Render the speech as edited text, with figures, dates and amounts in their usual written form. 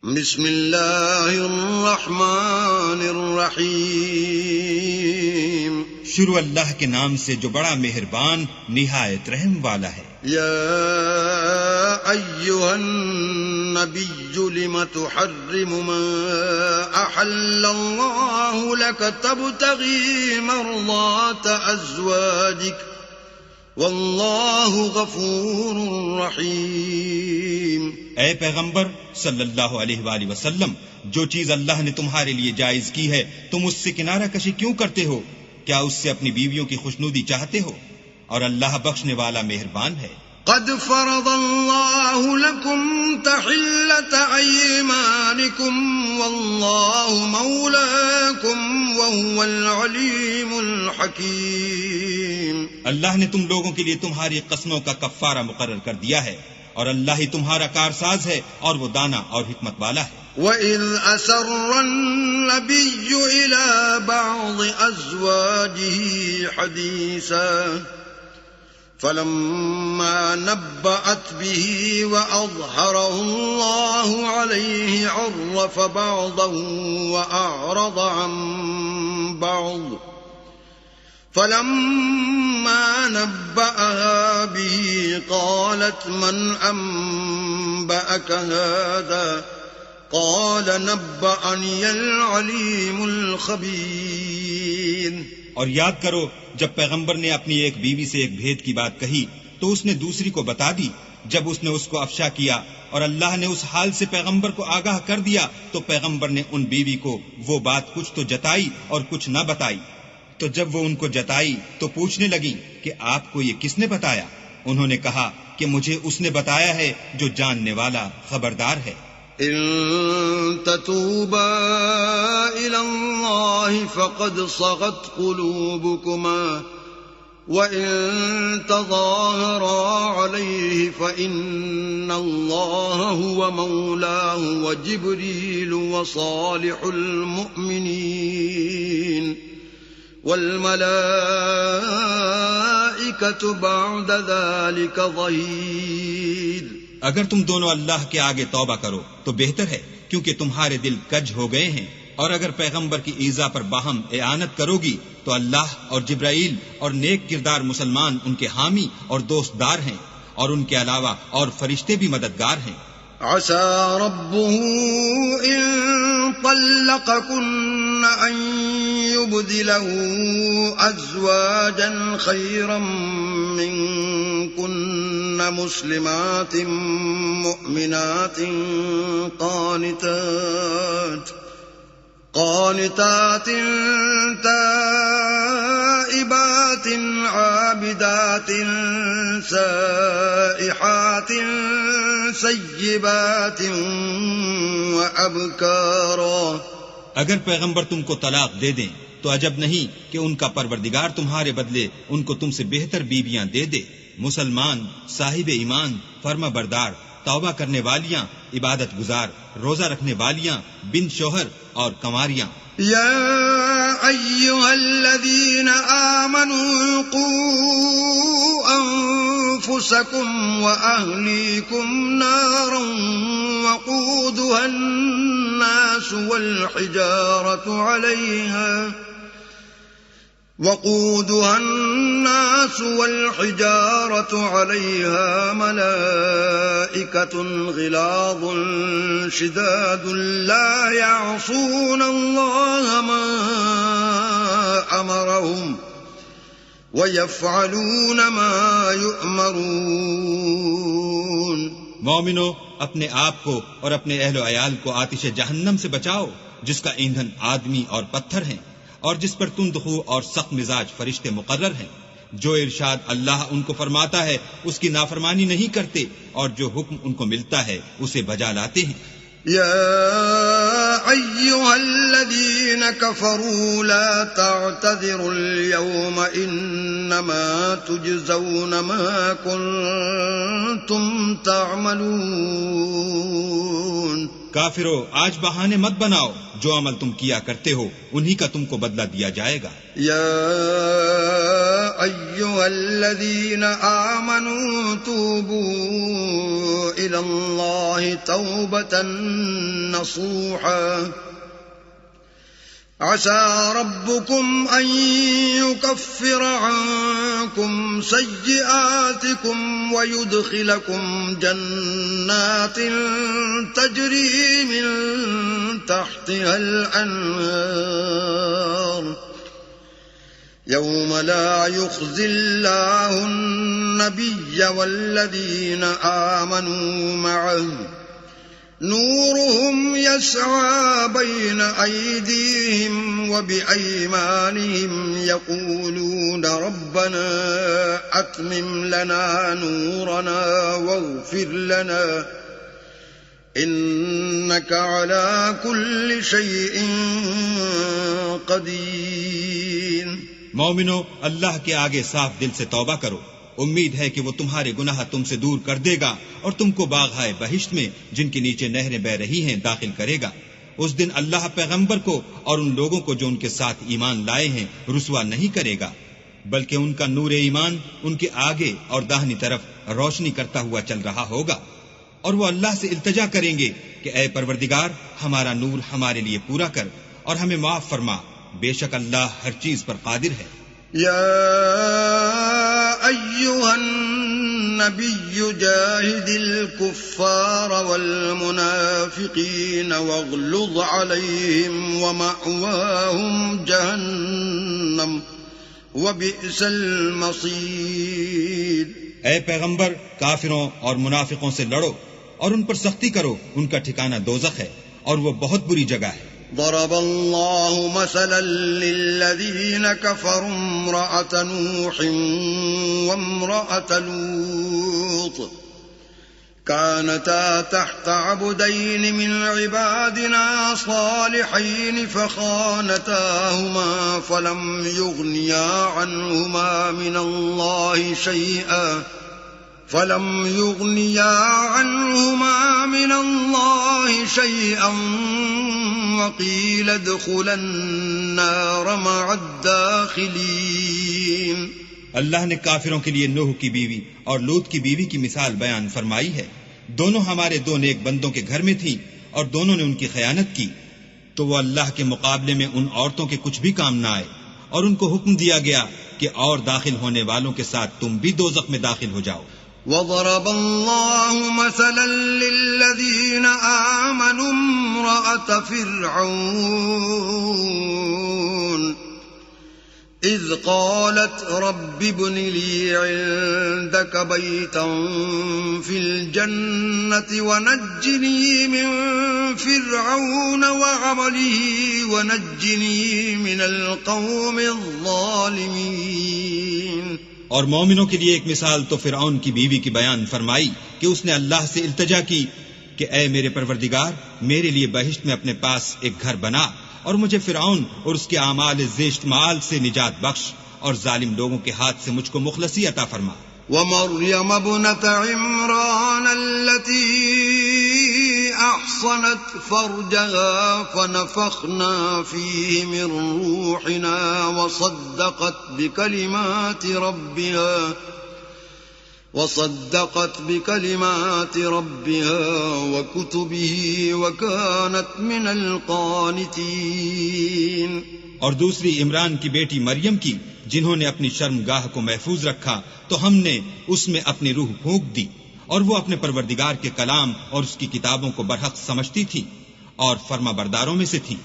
بسم اللہ الرحمن الرحیم، شروع اللہ کے نام سے جو بڑا مہربان نہایت رحم والا ہے۔ یا ایھا النبی لم تحرم ما احل اللہ لک تبتغی مرضات ازواجک واللہ غفور رحیم۔ اے پیغمبر صلی اللہ علیہ وآلہ وسلم، جو چیز اللہ نے تمہارے لیے جائز کی ہے تم اس سے کنارہ کشی کیوں کرتے ہو؟ کیا اس سے اپنی بیویوں کی خوشنودی چاہتے ہو؟ اور اللہ بخشنے والا مہربان ہے۔ قد فرض اللہ لکم تحلۃ ایمانکم واللہ مولاکم وہو العلیم الحکیم۔ اللہ نے تم لوگوں کے لیے تمہاری قسموں کا کفارہ مقرر کر دیا ہے، اور اللہ ہی تمہارا کارساز ہے اور وہ دانا اور حکمت والا ہے۔ وَإِذْ أَسَرَّ النَّبِيُّ إِلَى بَعْضِ أَزْوَاجِهِ حَدِيثًا فَلَمَّا نَبَّأَتْ بِهِ وَأَظْهَرَهُ اللَّهُ عَلَيْهِ عَرَّفَ بَعْضَهُ وَأَعْرَضَ عَن بَعْضٍ فَلَمَّا نَبَّأَهَا بِهِ قَالَتْ مَنْ أَنبَأَكَ هَذَا قَالَ نَبَّأَنِيَ الْعَلِيمُ الْخَبِيرُ۔ اور یاد کرو جب پیغمبر نے اپنی ایک بیوی سے ایک بھید کی بات کہی تو اس نے دوسری کو بتا دی۔ جب اس نے اس کو افشا کیا اور اللہ نے اس حال سے پیغمبر کو آگاہ کر دیا تو پیغمبر نے ان بیوی کو وہ بات کچھ تو جتائی اور کچھ نہ بتائی۔ تو جب وہ ان کو جتائی تو پوچھنے لگی کہ آپ کو یہ کس نے بتایا؟ انہوں نے کہا کہ مجھے اس نے بتایا ہے جو جاننے والا خبردار ہے۔ ان تتوبا الى اللہ فقد صغت قلوبكما وان تظاہرا علیہ فإن اللہ هو مولاه وجبریل وصالح المؤمنین والملائکۃ بعد ذلك ظہیر۔ اگر تم دونوں اللہ کے آگے توبہ کرو تو بہتر ہے، کیونکہ تمہارے دل کج ہو گئے ہیں، اور اگر پیغمبر کی ایذا پر باہم اعانت کرو گی تو اللہ اور جبرائیل اور نیک کردار مسلمان ان کے حامی اور دوست دار ہیں، اور ان کے علاوہ اور فرشتے بھی مددگار ہیں۔ عسى ربه إن طلقكن أن يبدله أزواجا خيرا منكن مسلمات مؤمنات قانتات تائبات عابدات سائحات سیبات وابکارا۔ اگر پیغمبر تم کو طلاق دے دیں تو عجب نہیں کہ ان کا پروردگار تمہارے بدلے ان کو تم سے بہتر بیویاں دے دے، مسلمان، صاحب ایمان، فرما بردار، توبہ کرنے والیاں، عبادت گزار، روزہ رکھنے والیاں، بن شوہر اور کنواریاں۔ یا ایھا الذین آمنوا قوا انفسکم واہلیکم نارا وقودها الناس والحجارة عليها ملائكة غلاظ شداد لا يعصون الله ما أمرهم ويفعلون ما يؤمرون۔ مومنو، اپنے آپ کو اور اپنے اہل و عیال کو آتش جہنم سے بچاؤ، جس کا ایندھن آدمی اور پتھر ہیں، اور جس پر تندخو اور سخت مزاج فرشتے مقرر ہیں۔ جو ارشاد اللہ ان کو فرماتا ہے اس کی نافرمانی نہیں کرتے، اور جو حکم ان کو ملتا ہے اسے بجا لاتے ہیں۔ یا ایھا الذین کفروا لا تعتذروا اليوم انما تجزون ما کنتم تعملون۔ کافرو، آج بہانے مت بناؤ، جو عمل تم کیا کرتے ہو انہی کا تم کو بدلہ دیا جائے گا۔ یا ایھا الذین آمنوا توبوا إلى الله توبة نصوحا عسى ربكم أن يكفر عنكم سيئاتكم ويدخلكم جنات تجري من تحتها الأنهار يوم لا يخزي الله النبي والذين آمنوا معه نورهم يسعى بين أيديهم وبأيمانهم يقولون ربنا أتمم لنا نورنا واغفر لنا إنك على كل شيء قدير. مومنو، اللہ کے آگے صاف دل سے توبہ کرو. امید ہے کہ وہ تمہارے گناہ تم سے دور کر دے گا اور تم کو باغہائے بہشت میں جن کے نیچے نہریں بہ رہی ہیں داخل کرے گا. اس دن اللہ پیغمبر کو اور ان لوگوں کو جو ان کے ساتھ ایمان لائے ہیں رسوا نہیں کرے گا، بلکہ ان کا نور ایمان ان کے آگے اور داہنی طرف روشنی کرتا ہوا چل رہا ہوگا، اور وہ اللہ سے التجا کریں گے کہ اے پروردگار ہمارا نور ہمارے لیے پورا کر اور ہمیں معاف فرما، بے شک اللہ ہر چیز پر قادر ہے. يا أيها النبي جاهد الكفار والمنافقين واغلظ عليهم ومأواهم جهنم وبئس المصير. اے پیغمبر کافروں اور منافقوں سے لڑو اور ان پر سختی کرو، ان کا ٹھکانہ دوزخ ہے اور وہ بہت بری جگہ ہے. ضرب الله مثلا للذين كفروا امرأة نوح وامرأة لوط كانتا تحت عبدين من عبادنا صالحين فخانتاهما فلم يغنيا عنهما من الله شيئا وقيل ادخلا النار مع الداخلين. اللہ نے کافروں کے لیے نوح کی بیوی اور لوط کی بیوی کی مثال بیان فرمائی ہے. دونوں ہمارے دو نیک بندوں کے گھر میں تھیں اور دونوں نے ان کی خیانت کی، تو وہ اللہ کے مقابلے میں ان عورتوں کے کچھ بھی کام نہ آئے، اور ان کو حکم دیا گیا کہ اور داخل ہونے والوں کے ساتھ تم بھی دوزخ میں داخل ہو جاؤ. وضرب الله مثلا للذين آمنوا امرأة فرعون إذ قالت رب ابن لي عندك بيتا في الجنة ونجني من فرعون وعمله ونجني من القوم الظالمين. اور مومنوں کے لیے ایک مثال تو فرعون کی بیوی کی بیان فرمائی کہ اس نے اللہ سے التجا کی کہ اے میرے پروردگار میرے لیے بہشت میں اپنے پاس ایک گھر بنا اور مجھے فرعون اور اس کے اعمال زشت مال سے نجات بخش اور ظالم لوگوں کے ہاتھ سے مجھ کو مخلصی عطا فرما. ومريم ابنة عمران التي أحصنت فرجها فنفخنا فيه من روحنا وصدقت بكلمات ربها وكتبه وكانت من القانتين. اور دوسری عمران کی بیٹی مریم کی جنہوں نے اپنی شرمگاہ کو محفوظ رکھا تو ہم نے اس میں اپنی روح پھونک دی اور وہ اپنے پروردگار کے کلام اور اس کی کتابوں کو برحق سمجھتی تھی اور فرما برداروں میں سے تھی.